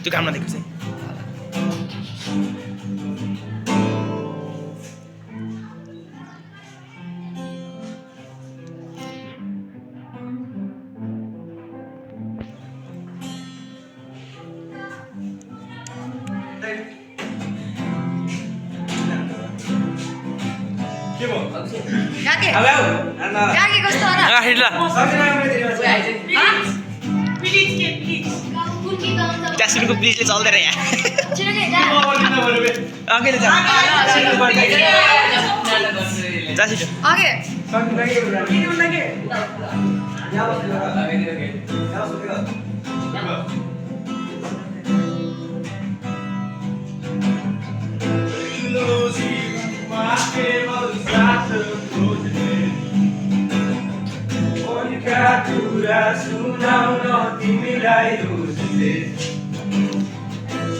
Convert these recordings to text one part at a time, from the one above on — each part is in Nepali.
त्यो काम नदेख्नु चाहिँ को प्लिजले चल्दै रह्यो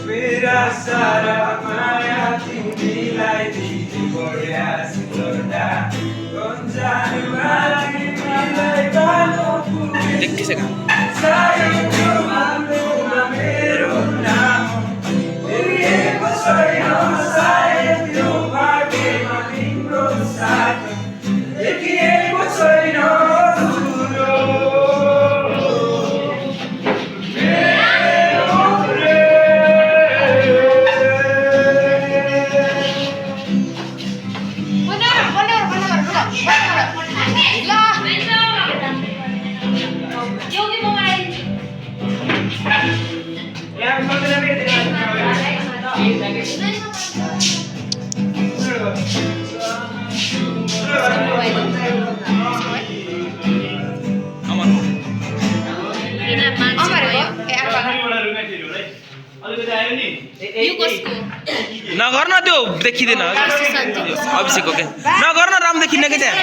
मेरा सारा माया तिमीलाई दिदी बढ्या सुन्दरता गन्जानुमा तिमीलाई बालो देखिसक्यो सायद त्यो मामलोमा मेरो नाम लेखिएको छैन सायद त्यो भाग्यमा तिम्रो साथ लेखिएको छैन नगर्न त्यो देखिँदैन अभिषेकको के नगर्न राम देखिन्न कि त्यहाँ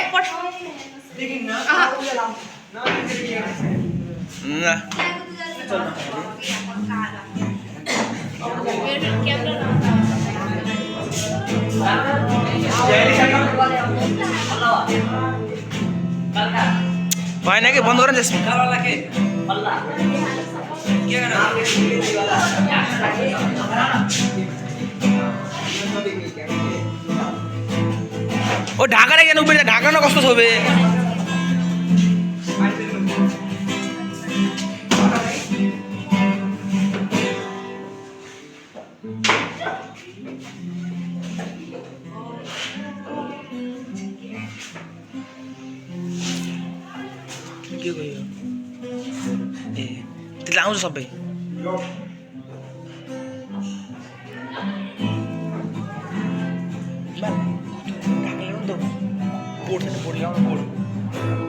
भएन कि बन्द गर न त्यसमा ओ ढाका किन उभिन्छ ढाका न कस्तो छ बे के गयो ए त्यसले आउँछ सबै बोर्ड छैन बोर्ड ल्याउनु बोर्ड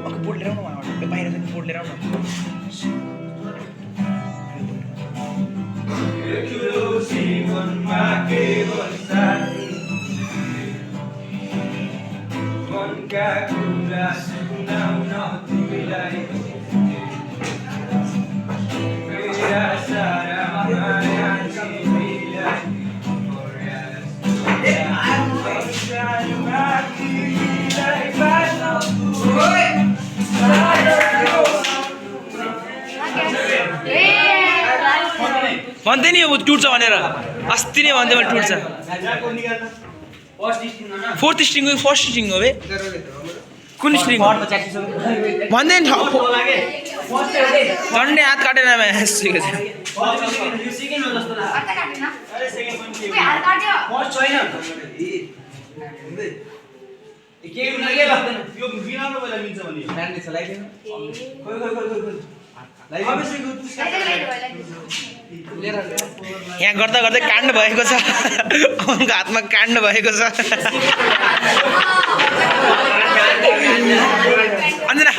अर्को बोर्ड लिएर आउनु उहाँबाट बाहिर चाहिँ बोर्ड लिएर आउनु मनका कुरा सुनाउन तिमीलाई मेरा सारा माया तिमीलाई भन्दै नि अब टुट्छ भनेर अस्ति नै भन्दै मैले टुट्छ फोर्थ स्ट्रिङ हो फर्स्ट स्ट्रिङ हो बे कुन स्ट्रिङ भन्दै नि झन्डै हात काटेर यहाँ गर्दा गर्दै काण्ड भएको छ उनको हातमा काण्ड भएको छ अन्जना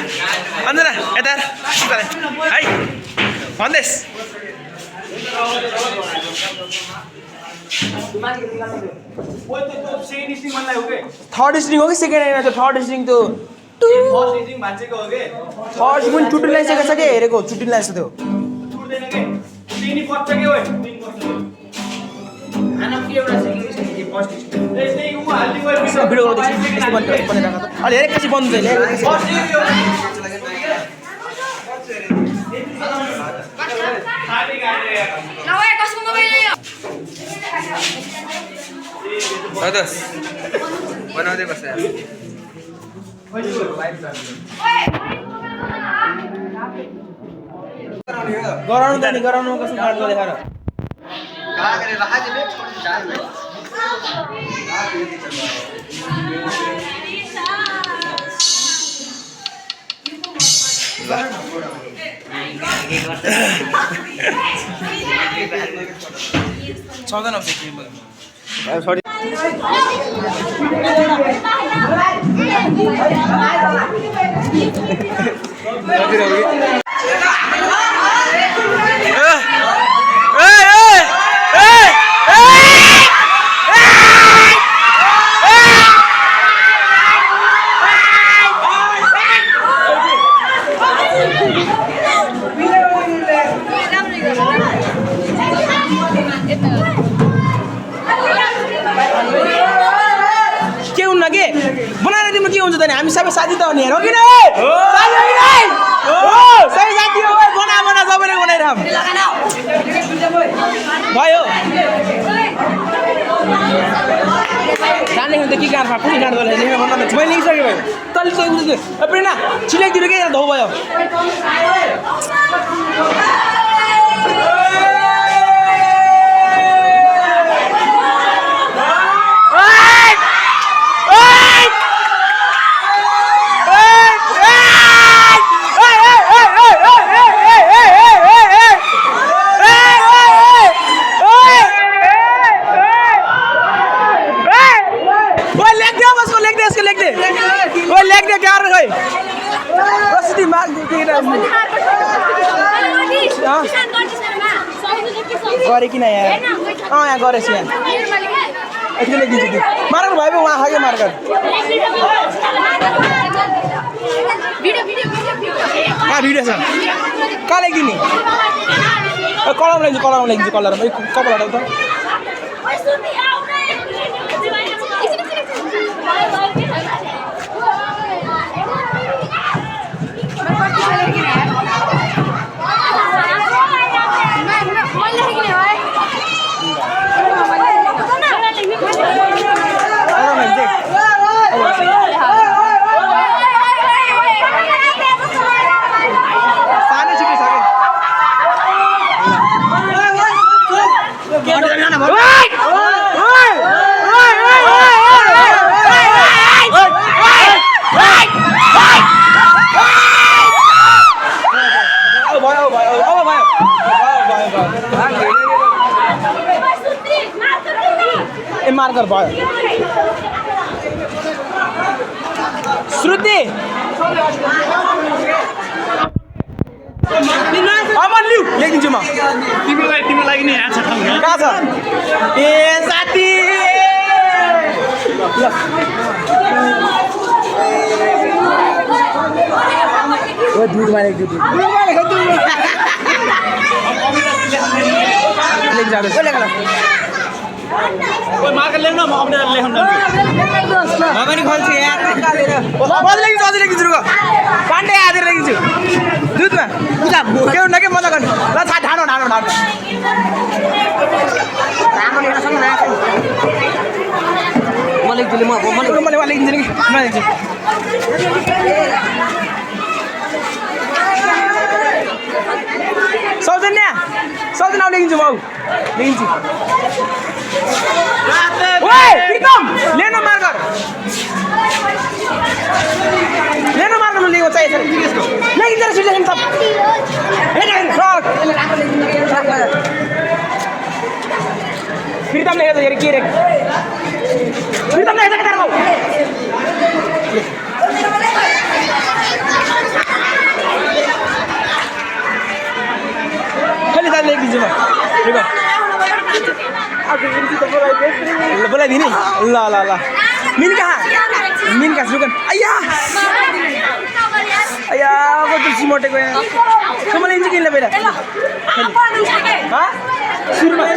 अन्जना यता है भन्दैस् थर्ड स्ट्रिङ हो कि सेकेन्ड होइन त्यो थर्ड स्ट्रिङ त्यो थर्ड स्ट्रिङ पनि चुट्टी लगाइसकेको छ कि हेरेको चुट्टी लगाइसक्यो भिडियो अलि एकैछिन बन्द दोस बनाउँदै बस्छ यार गराउनु त नि गराउनु कसो काट्दो देखाएर छौदैन सरी के बनाएर दिनु के हुन्छ त नि हामी सबै साथी त हो नि हेर हो कि नै साथी हो कि नै हो सबै साथी हो बना बना सबैले बनाइराम भयो जाने हो त के गार्फा कुन गार्दो ले नि भन्दा त मैले लिइसके भयो तले त उठ्यो प्रेरणा छिलेक दिनु के धौ भयो गरे किन यार यहाँ गरेछ यहाँ यति लेखिदिन्छु कि मार्कर भयो पो उहाँ खायो मार्कर कहाँ भिडियो छ कहाँ लेखिदिने कलम लेखिदिन्छु कलर कपडा हटाउ त मार्कर भयो श्रुति अमन लिउ लेखिदिन्छु म तिमीलाई नि यहाँ छ ठाउँ कहाँ छ ए साथी ओ दुधमा लेख्छु लेख जाँदै को लेख्ला मार्कर लेख्न म अपने लेख्न म पनि खोल्छु यार अझ लेखिदिन्छु पाण्डे आएर लेखिदिन्छु दुधमा पूजा के हुन्न के मजा गर्ने ल ढाडो म लेखिदिन्छु म लेखिदिन्छु नि म लेख्छु सौजन्या लेखिदिन्छु बाउ लेखिदिन्छु ओए प्रीतम लेन मार्कर लिएको चाहियो लेखिन्छ छिटो लेखिन्छ प्रीतम लेखेको हेर के रे प्रीतम लेखेको के बाउ कहिले दाइ लेखिदिन्छु म बोलाइदिने ल मिन कहाँ सुकन आइया कति सिमटेको यहाँ मैले लिन्छु किन पहिला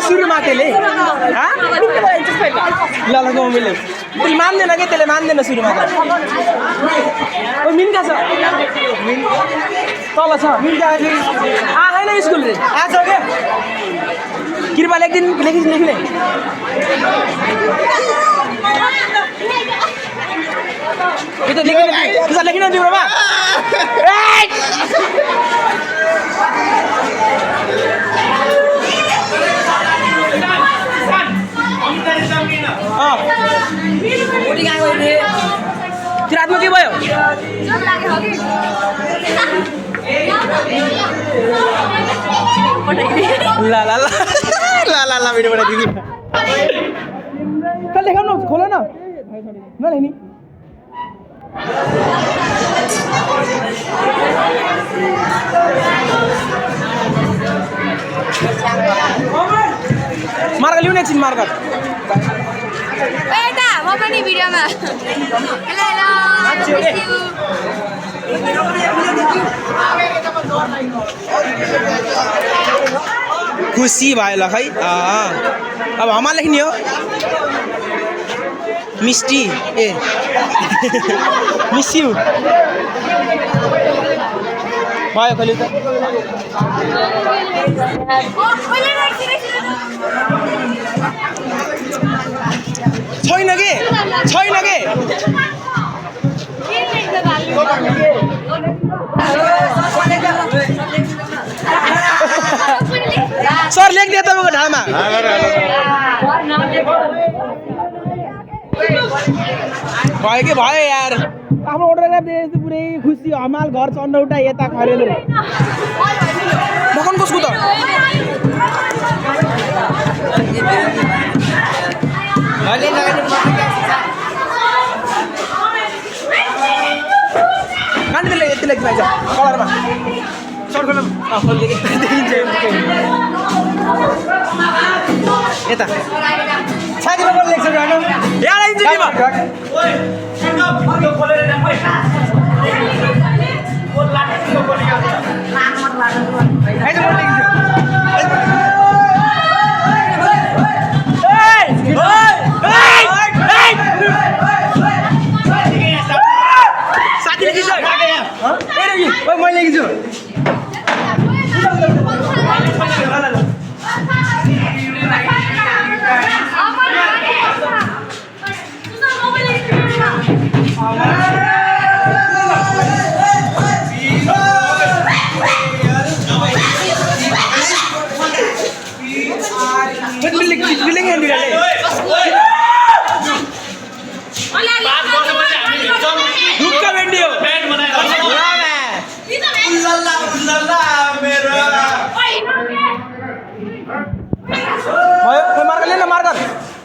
सुरुमा त्यसले ल मैले त्यसले मान्दैन क्या त्यसले मान्दैन सुरुमा त ओ मिन कहाँ छ तल छ आएन स्कुल रे आछ क्या कृपा लेखिदिनु लेखिने Kita lekin nanti berapa? रात में के भयो ला ला ला ला ला ला वीडियो बना दीदी कल देखा ना खोलो ना ना नहीं मार लियो ना चिन मार कर बेटा म पनि भिडियोमा हेलो खुसी भयो ल खै अब हमार लेख्ने हो मिस्टी ए मिस यू भयो कहिले त छैन के सर लेख्ने तपाईँको ढाडमा भयो कि भयो यार आफ्नो अर्डर दिएपछि पुरै खुसी हमाल घर चन्डौटा यता खरेलो मकन कसको त कान्तिले यति लेखिरहेछ कलरमा सर्ट खोल्नु देखिन्छ यता साथीमा पनि लेख्छ गाडो यहाँ आइन्छ नि म ओइ त्यो खोलेर ल्याऊ है कोड लाने त्यो खोलेको आइज म लेख्छु साथीले के छ मैले लेख्छु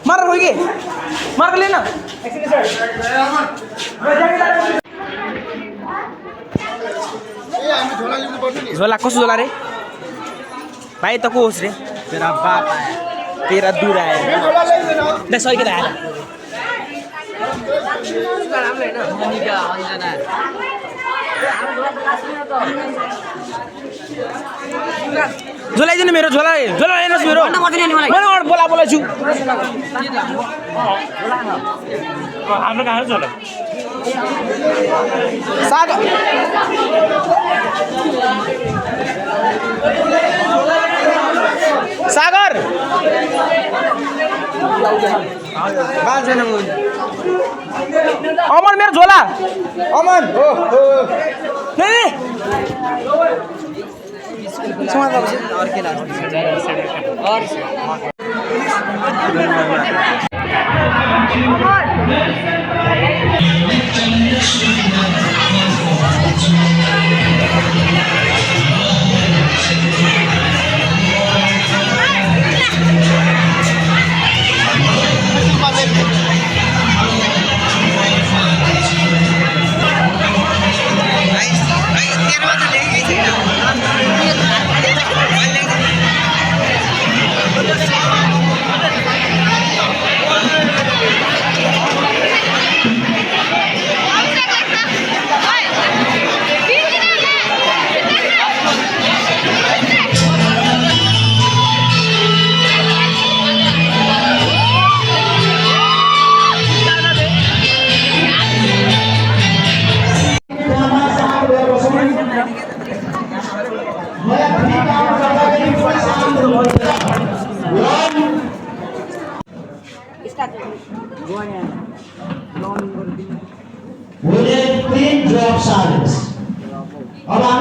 मार हो गए मार कर लेना झोला कसो झोला रे भाई तो कोस रे तेरा बाप तेरा दूर आया दे सही के आया झोला दिनु मेरो झोला हेर्नुस् मेरो मैले बोला बोला छु हाम्रो कहाँ झोला सागर सागर अमन मेरो झोला अमन हो नहीं और के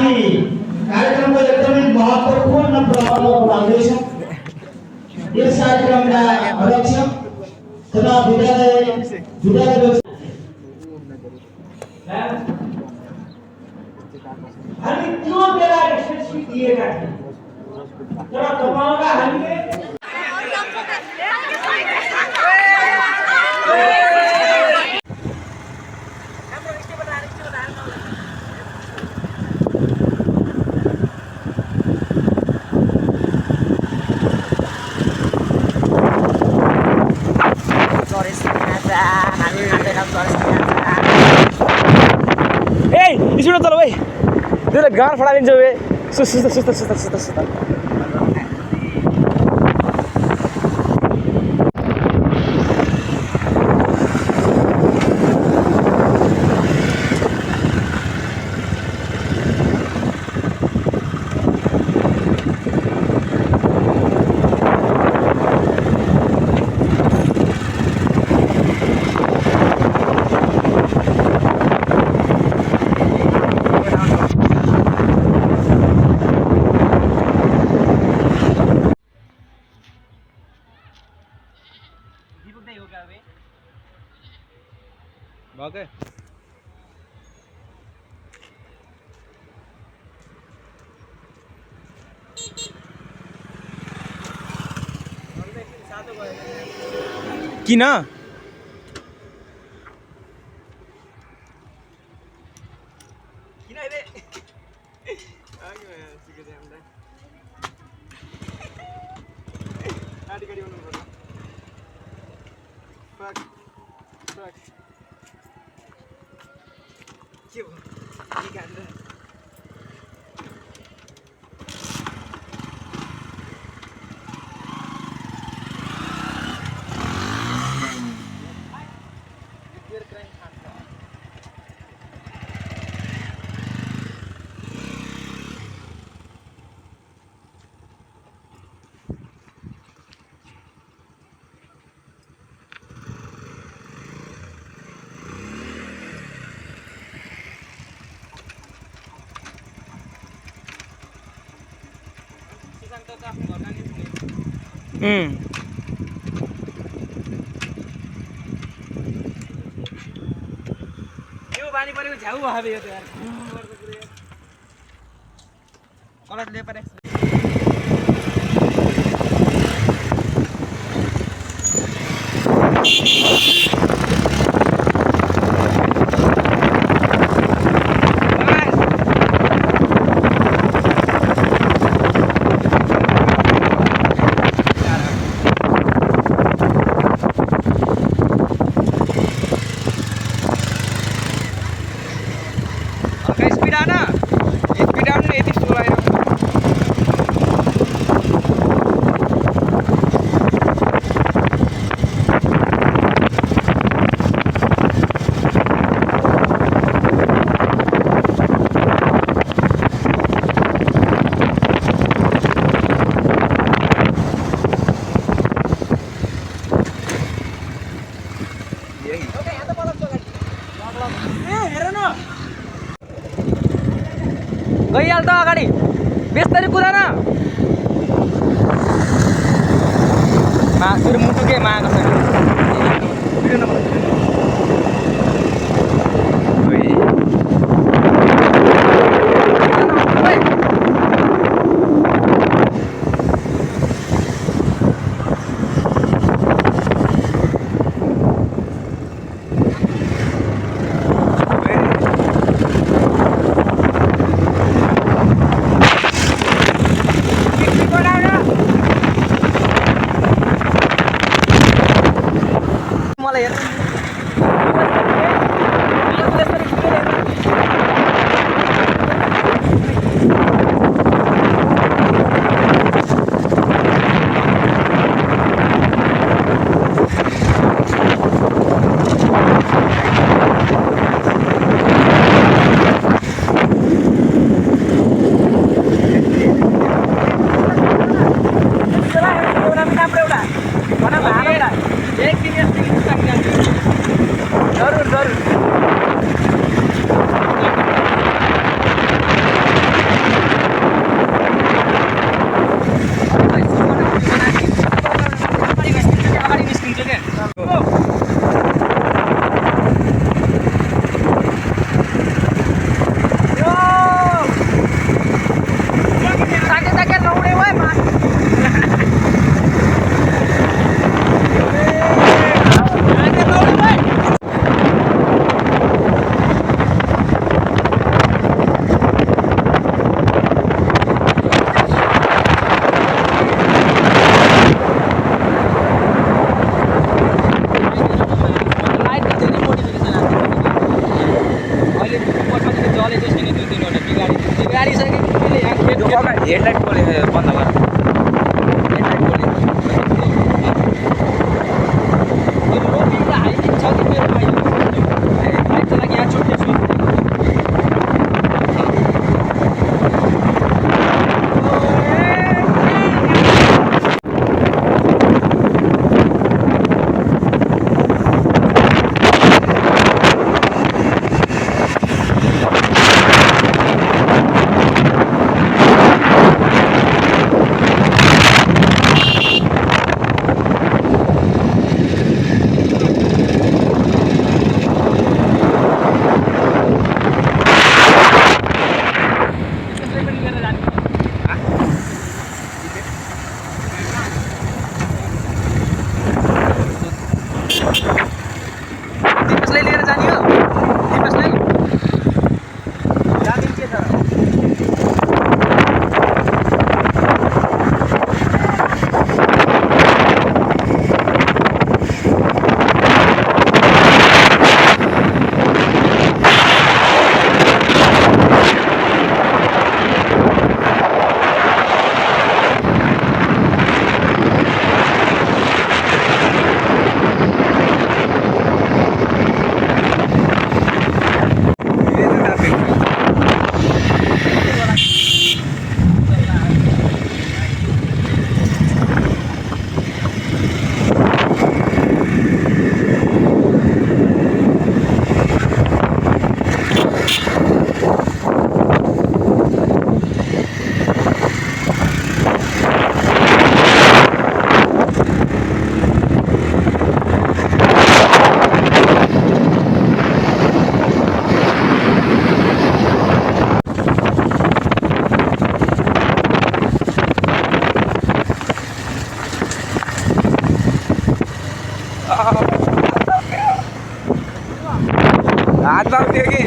हामी कार्यक्रमको एकदमै महत्त्वपूर्ण प्रभाव उठाउँदैछौँ। यस कार्यक्रमका अध्यक्ष तथा विद्यालय हामी त्यो बेला यशस्वी दिएका थियौँ तर तपाईँलाई हामीले सुन तल भाइ त्यसले गाँड फडाइदिन्छ वे सुस्त सुस्त सुस्त सुस्त सुस्त Okay. किन यो बानी परेको झ्याउ भयो यो त यार कलरले परे गइहाल त अगाडि बेस्तरी कुदान फेरि मुटु के मागेको छैन मलाई हेर गाडी सके हेडलाइट खोले बन्द गर हेडलाइट खोले रोकिँदा हाइकिङ छ कि मेरो बाइकको लागि यहाँ छुट्टी छु दिपसलाई लिएर जाने हो दिपसलाई जादिन्छ त हात बाउथ्यो कि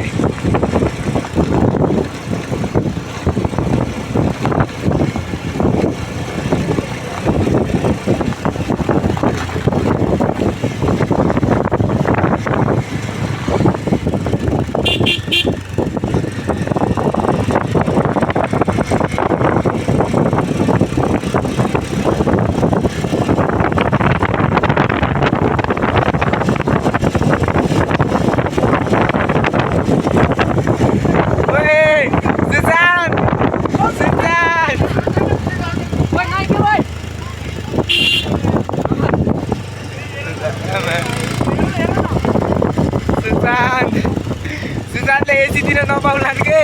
सुशान्तले एसी दिन नपाउलान् के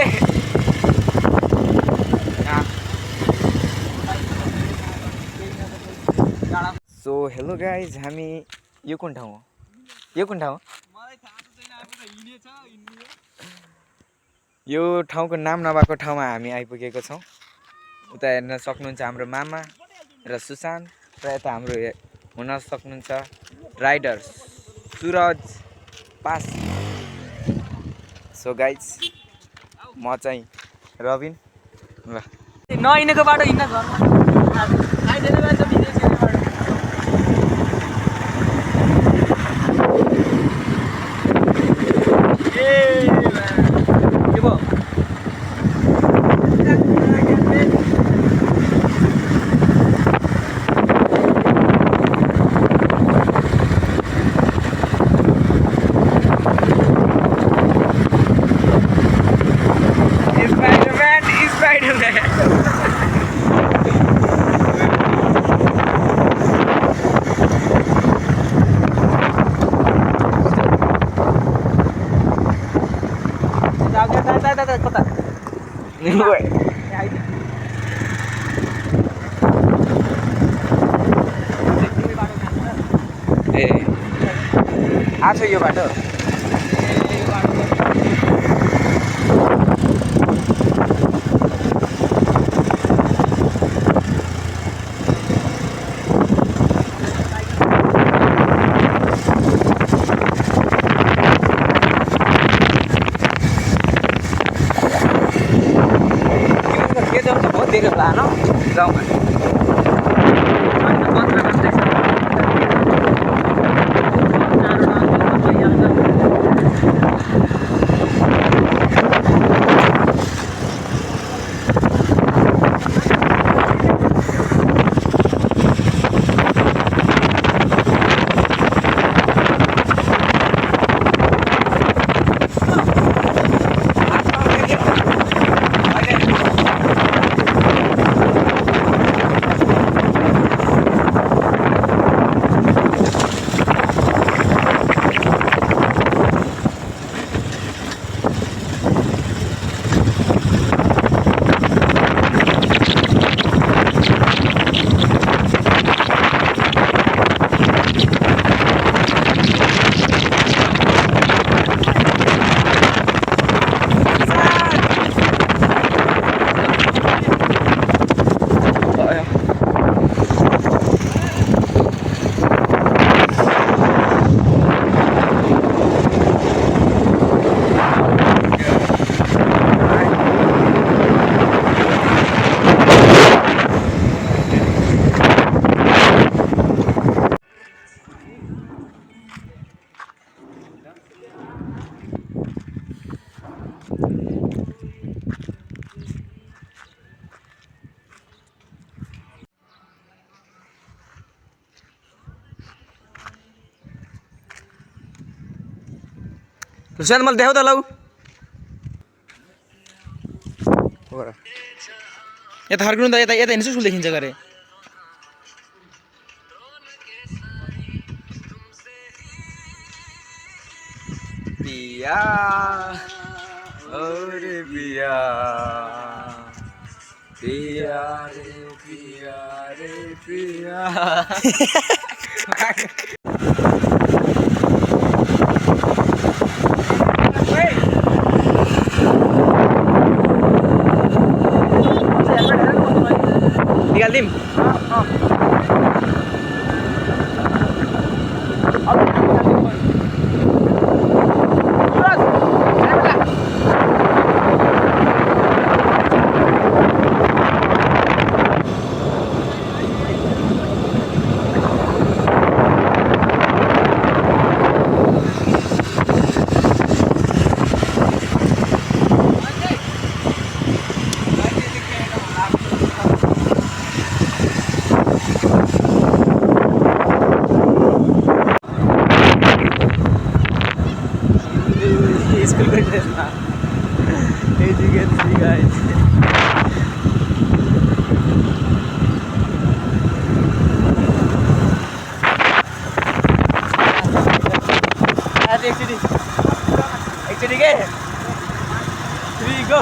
सो हेलो गाइज हामी यो कुन ठाउँ हो यो कुन ठाउँ यो ठाउँको नाम नभएको ठाउँमा हामी आइपुगेको छौँ उता हेर्न सक्नुहुन्छ हाम्रो मामा र सुशान्त र यता हाम्रो हुन सक्नुहुन्छ rider Suraj pass so guys म चाहिँ रबिन ल नहिँडेको बाटो हिँड्न घरमा कता ए आछ यो बाटो देखेको होला न जाउँ सुशान्त मलाई देखाउ त लौ यता फर्किनु त यता यता हिँड्छु देखिन्छ गरे पिया ओरे पिया पिया रे पिया निकालिदिउँ स्कुल ड्रेसमा as you can see guys actually ke 3 go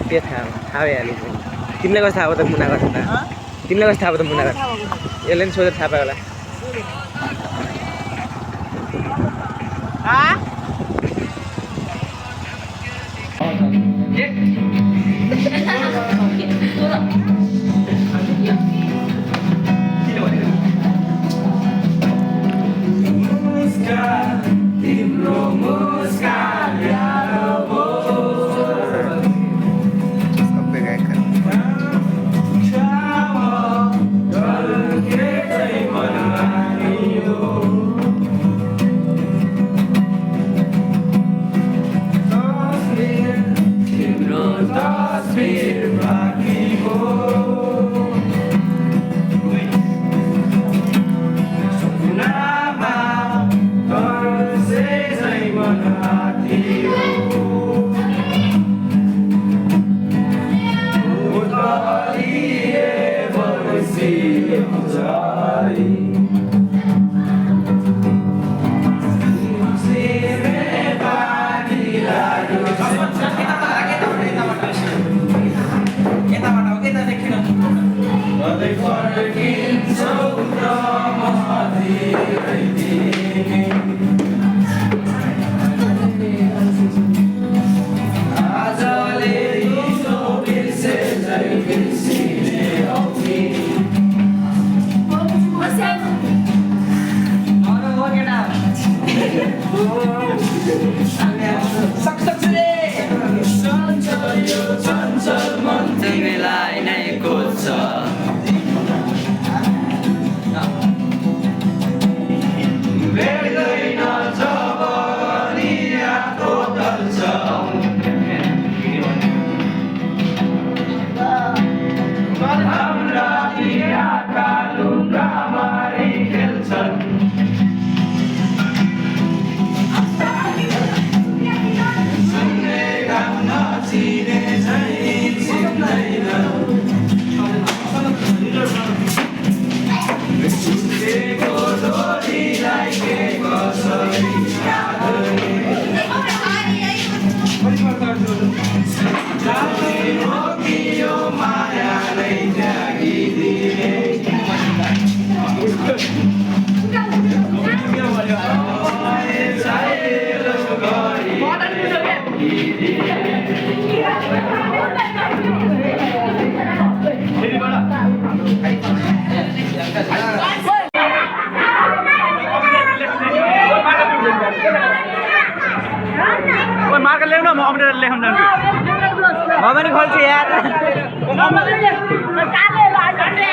के थाहा भइहाल्यो तिमीलाई कस्तो थाहा भयो त मुना गर्छ त तिमीलाई कस्तो थाहा भयो त मुना गर्छ यसले नि सोधेर थाहा पायो होला काले